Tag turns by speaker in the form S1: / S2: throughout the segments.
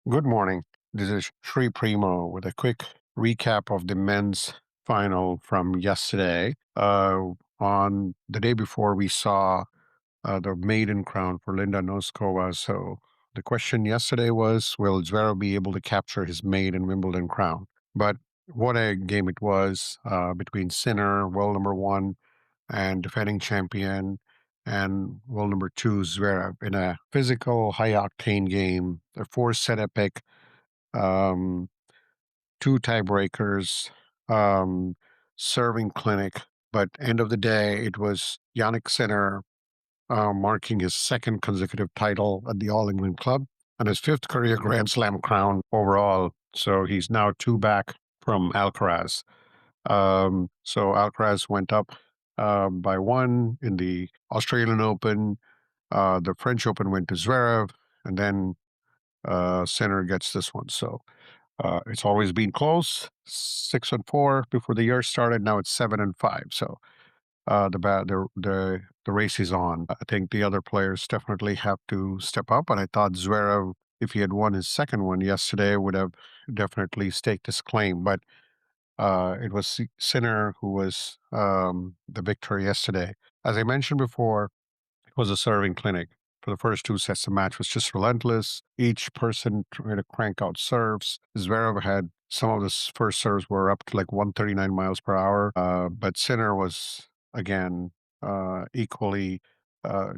S1: Good morning. This is Sri Primo with a quick recap of the men's final from yesterday. On the day before, we saw the maiden crown for Linda Noskova. So the question yesterday was, will Zverev be able to capture his maiden Wimbledon crown? But what a game it was between Sinner, world number one, and defending champion, and world number two, Zverev, in a physical, high octane game, a four set epic, um, two tiebreakers, um, serving clinic. But end of the day, it was Yannick Sinner marking his second consecutive title at the All England Club and his fifth career Grand Slam crown overall. So he's now two back from Alcaraz. So Alcaraz went up by one in the Australian Open. The French Open went to Zverev, and then Sinner gets this one. So it's always been close, 6-4 before the year started. Now it's 7-5. So the race is on. I think the other players definitely have to step up. And I thought Zverev, if he had won his second one yesterday, would have definitely staked his claim. But it was Sinner who was the victor yesterday. As I mentioned before, it was a serving clinic. For the first two sets, the match was just relentless. Each person trying to crank out serves. Zverev had some of his first serves were up to like 139 miles per hour. But Sinner was, again, equally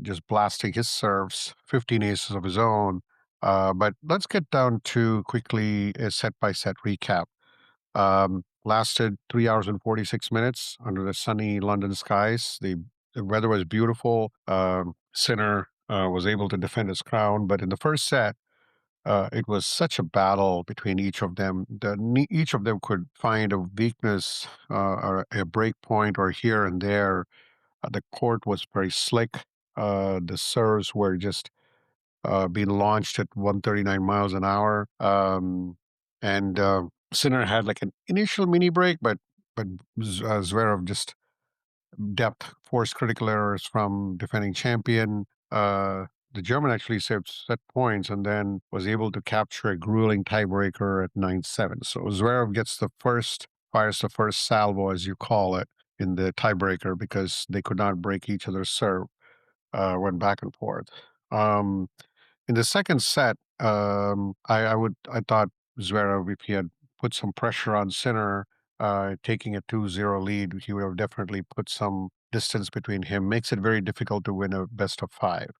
S1: just blasting his serves, 15 aces of his own. But let's get down to quickly a set by set recap. Lasted 3 hours and 46 minutes under the sunny London skies. The weather was beautiful. Sinner was able to defend his crown, but in the first set, it was such a battle between each of them. Each of them could find a weakness, or a break point, or here and there. The court was very slick. The serves were just being launched at 139 miles an hour. And Sinner had like an initial mini break, but Zverev just depth forced critical errors from defending champion. The German actually saved set points and then was able to capture a grueling tiebreaker at 9-7. So Zverev fires the first salvo, as you call it, in the tiebreaker because they could not break each other's serve. Went back and forth. Um, in the second set, I thought Zverev, if he had put some pressure on Sinner, taking a 2-0 lead, he would have definitely put some distance between him. Makes it very difficult to win a best of five.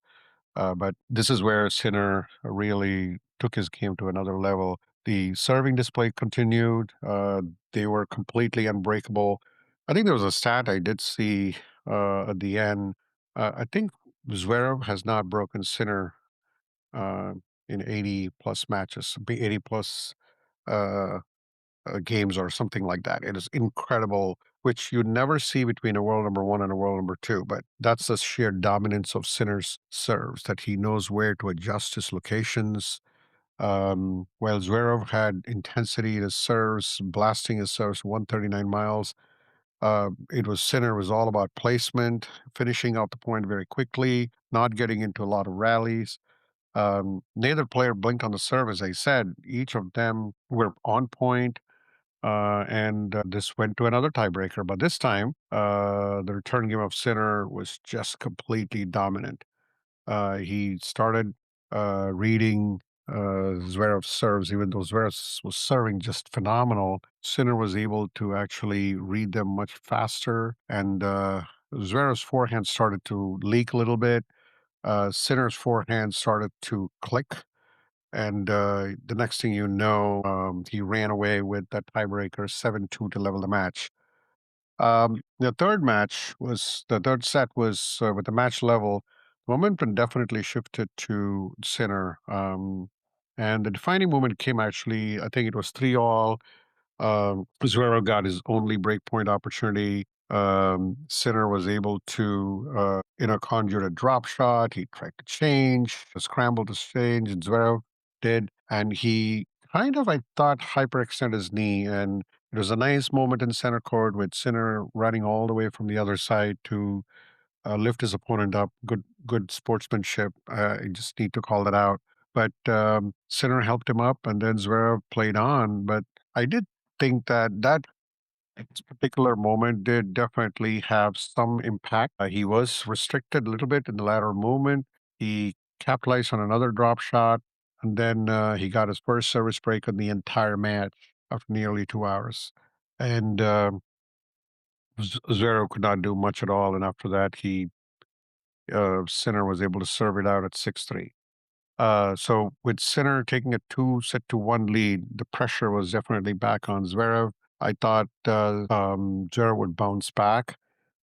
S1: But this is where Sinner really took his game to another level. The serving display continued. They were completely unbreakable. I think there was a stat I did see at the end. I think Zverev has not broken Sinner uh, in 80 plus matches, 80 plus uh, games or something like that. It is incredible, which you never see between a world number one and a world number two. But that's the sheer dominance of Sinner's serves, that he knows where to adjust his locations. While Zverev had intensity in his serves, blasting his serves 139 miles, it was Sinner was all about placement, finishing out the point very quickly, not getting into a lot of rallies. Neither player blinked on the serve, as I said. Each of them were on point, and this went to another tiebreaker. But this time, the return game of Sinner was just completely dominant. He started reading Zverev's serves, even though Zverev was serving just phenomenal. Sinner was able to actually read them much faster, and Zverev's forehand started to leak a little bit. Sinner's forehand started to click, and the next thing you know, he ran away with that tiebreaker 7-2 to level the match. The third set was with the match level. Momentum definitely shifted to Sinner. And the defining moment came actually, I think it was 3-all. Zverev got his only breakpoint opportunity. Sinner was able to, conjure a drop shot. He tried to change, scramble to change, and Zverev did. And he kind of, I thought, hyperextended his knee. And it was a nice moment in center court with Sinner running all the way from the other side to lift his opponent up. Good sportsmanship. I just need to call that out. but Sinner helped him up, and then Zverev played on. But I did think that this particular moment did definitely have some impact. He was restricted a little bit in the lateral movement. He capitalized on another drop shot, and then he got his first service break on the entire match after nearly 2 hours. And Zverev could not do much at all. And after that, Sinner was able to serve it out at 6-3. So with Sinner taking a 2-set-to-1 lead, the pressure was definitely back on Zverev. I thought Zverev would bounce back,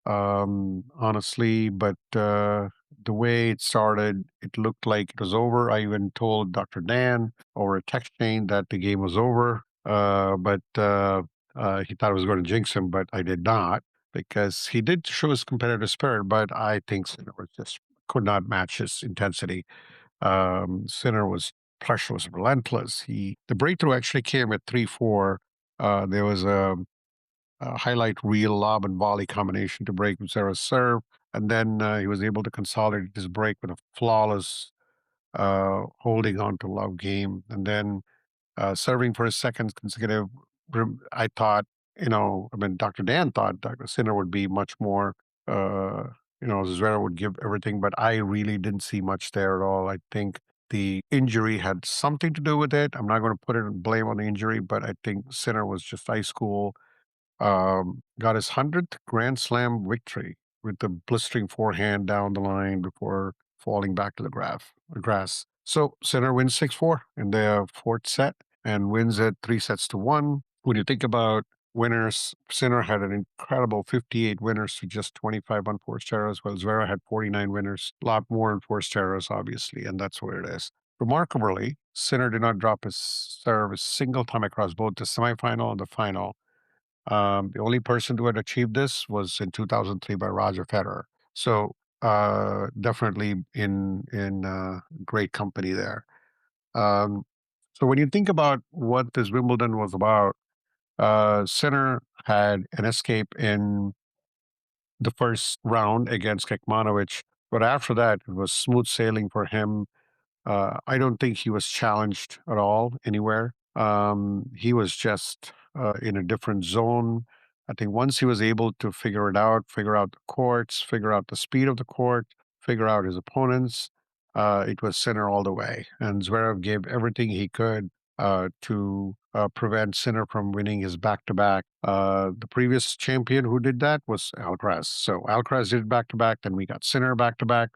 S1: honestly, but the way it started, it looked like it was over. I even told Dr. Dan over a text chain that the game was over, but he thought I was going to jinx him, but I did not because he did show his competitive spirit, but I think Sinner was just could not match his intensity. Sinner was pressure was relentless. The breakthrough actually came at 3-4. There was a highlight reel lob and volley combination to break Zverev's serve, and then he was able to consolidate his break with a flawless holding on to love game, and then serving for his second consecutive. I thought, I mean, Dr. Dan thought Dr. Sinner would be much more, uh, Zverev would give everything, but I really didn't see much there at all. I think the injury had something to do with it. I'm not going to put it blame on the injury, but I think Sinner was just ice cool, got his 100th Grand Slam victory with the blistering forehand down the line before falling back to the grass. So Sinner wins 6-4 in the fourth set and wins it 3-sets-to-1. When you think about winners, Sinner had an incredible 58 winners to just 25 unforced errors, while Zverev had 49 winners, a lot more unforced errors, obviously, and that's what it is. Remarkably, Sinner did not drop his serve a single time across both the semifinal and the final. The only person who had achieved this was in 2003 by Roger Federer. So definitely in great company there. Um, so when you think about what this Wimbledon was about, Sinner had an escape in the first round against Kekmanovic, but after that it was smooth sailing for him. I don't think he was challenged at all anywhere. He was just in a different zone. I think once he was able to figure out the courts, figure out the speed of the court, figure out his opponents, it was Sinner all the way. And Zverev gave everything he could to prevent Sinner from winning his back-to-back. The previous champion who did that was Alcaraz. So Alcaraz did back-to-back, then we got Sinner back-to-back.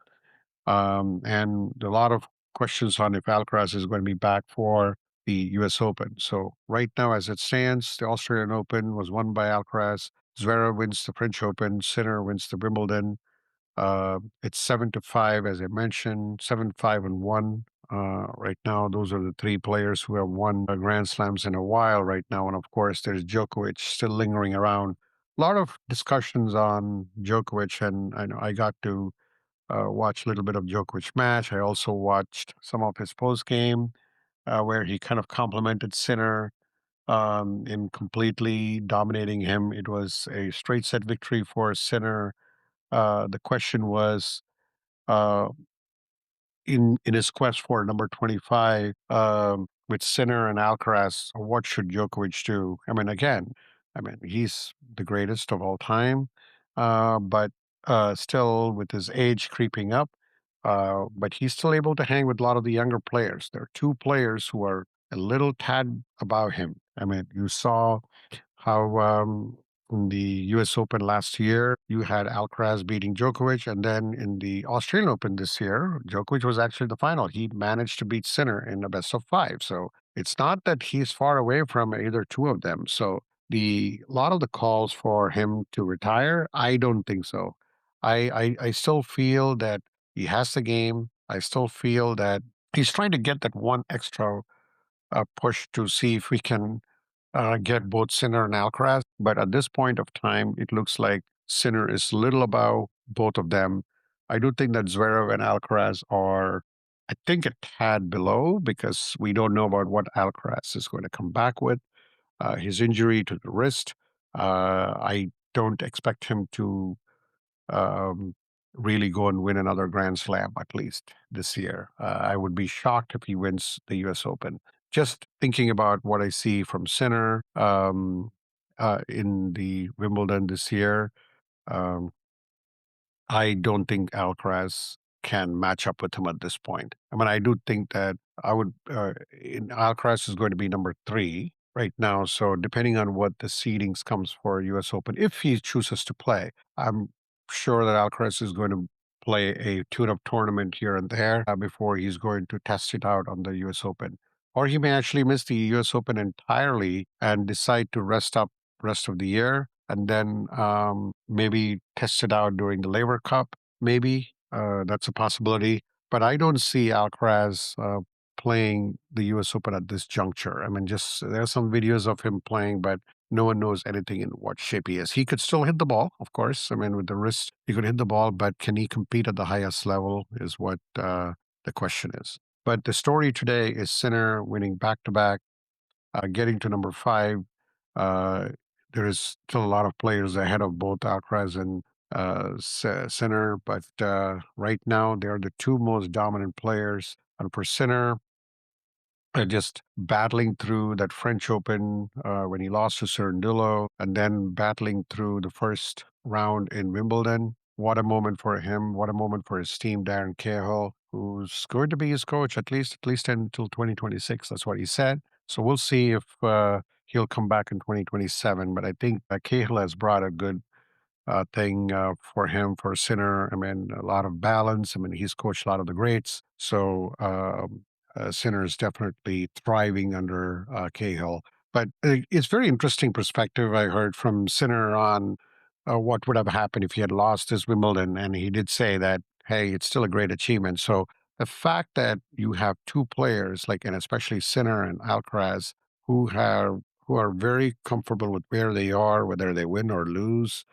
S1: And a lot of questions on if Alcaraz is going to be back for the US Open. So right now, as it stands, the Australian Open was won by Alcaraz. Zverev wins the French Open. Sinner wins the Wimbledon. It's 7-5, as I mentioned, 7-5-1. Right now, those are the three players who have won Grand Slams in a while right now. And of course, there's Djokovic still lingering around. A lot of discussions on Djokovic, and I know I got to watch a little bit of Djokovic match. I also watched some of his post game where he kind of complimented Sinner in completely dominating him. It was a straight set victory for Sinner. The question was uh, in his quest for number 25 with Sinner and Alcaraz, what should Djokovic do? I mean, again, he's the greatest of all time, but still with his age creeping up, but he's still able to hang with a lot of the younger players. There are two players who are a little tad above him. I mean, you saw how in the US Open last year, you had Alcaraz beating Djokovic, and then in the Australian Open this year, Djokovic was actually the final. He managed to beat Sinner in a best of five. So it's not that he's far away from either two of them. So the a lot of the calls for him to retire, I don't think so. I still feel that he has the game. I still feel that he's trying to get that one extra push to see if we can get both Sinner and Alcaraz. But at this point of time, it looks like Sinner is little above both of them. I do think that Zverev and Alcaraz are, I think, a tad below because we don't know about what Alcaraz is going to come back with. His injury to the wrist. I don't expect him to. really go and win another Grand Slam at least this year. I would be shocked if he wins the U.S. Open. Just thinking about what I see from Sinner in the Wimbledon this year, um, I don't think Alcaraz can match up with him at this point. I mean, I do think that Alcaraz is going to be number three right now. So depending on what the seedings comes for U.S. Open, if he chooses to play, I'm sure that Alcaraz is going to play a tune-up tournament here and there before he's going to test it out on the U.S. Open. Or he may actually miss the U.S. Open entirely and decide to rest up rest of the year and then maybe test it out during the Labor Cup. Maybe that's a possibility. But I don't see Alcaraz playing the U.S. Open at this juncture. I mean, just there are some videos of him playing, but no one knows anything in what shape he is. He could still hit the ball, of course. I mean, with the wrist, he could hit the ball, but can he compete at the highest level is what the question is. But the story today is Sinner winning back to back, getting to number five. Uh, there is still a lot of players ahead of both Alcaraz and Sinner, but right now they are the two most dominant players. And for Sinner, just battling through that French Open when he lost to Cerundolo, and then battling through the first round in Wimbledon. What a moment for him! What a moment for his team, Darren Cahill, who's going to be his coach at least until 2026. That's what he said. So we'll see if he'll come back in 2027. But I think Cahill has brought a good thing for him, for Sinner. I mean, a lot of balance. I mean, he's coached a lot of the greats. So Sinner is definitely thriving under Cahill. But it's very interesting perspective I heard from Sinner on what would have happened if he had lost his Wimbledon. And he did say that, hey, it's still a great achievement. So the fact that you have two players, like, and especially Sinner and Alcaraz, who have who are very comfortable with where they are, whether they win or lose,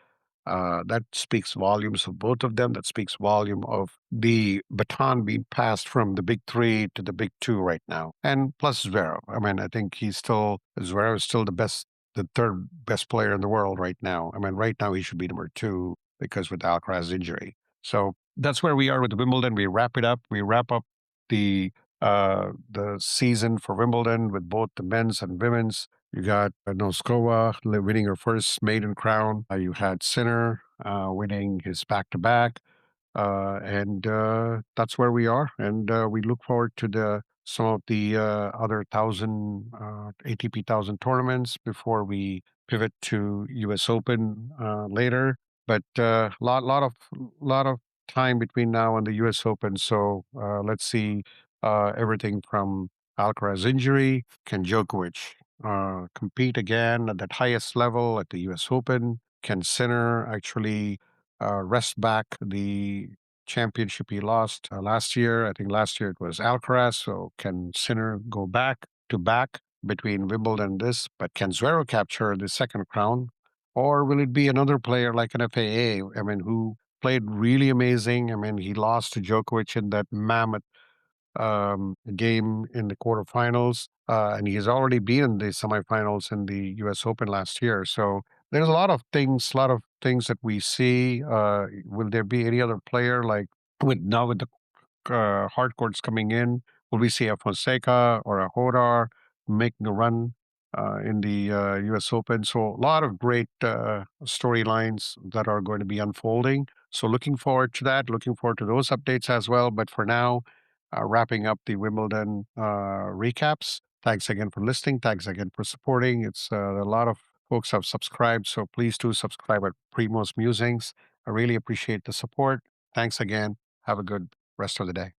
S1: that speaks volumes of both of them. That speaks volume of the baton being passed from the big three to the big two right now. And plus Zverev. I mean, I think Zverev is still the third best player in the world right now. I mean, right now he should be number two because with Alcaraz injury. So that's where we are with Wimbledon. We wrap it up. We wrap up the the season for Wimbledon with both the men's and women's. You got Noskova winning her first maiden crown. You had Sinner winning his back to back. And that's where we are. And we look forward to the some of the other thousand ATP thousand tournaments before we pivot to U.S. Open later. But lot of time between now and the U.S. Open. So let's see everything from Alcaraz injury. Can Djokovic compete again at that highest level at the U.S. Open? Can Sinner actually wrest back the championship he lost last year? I think last year it was Alcaraz. So can Sinner go back to back between Wimbledon and this? But can Zverev capture the second crown? Or will it be another player like an FAA? I mean, who played really amazing. I mean, he lost to Djokovic in that mammoth game in the quarterfinals, and he's already been in the semifinals in the U.S. Open last year. So there's a lot of things that we see. Will there be any other player like with the hard courts coming in? Will we see a Fonseca or a Hodar making a run in the U.S. Open? So a lot of great storylines that are going to be unfolding. So looking forward to that. Looking forward to those updates as well. But for now, wrapping up the Wimbledon recaps. Thanks again for listening. Thanks again for supporting. It's a lot of folks have subscribed, so please do subscribe at Primo's Musings. I really appreciate the support. Thanks again. Have a good rest of the day.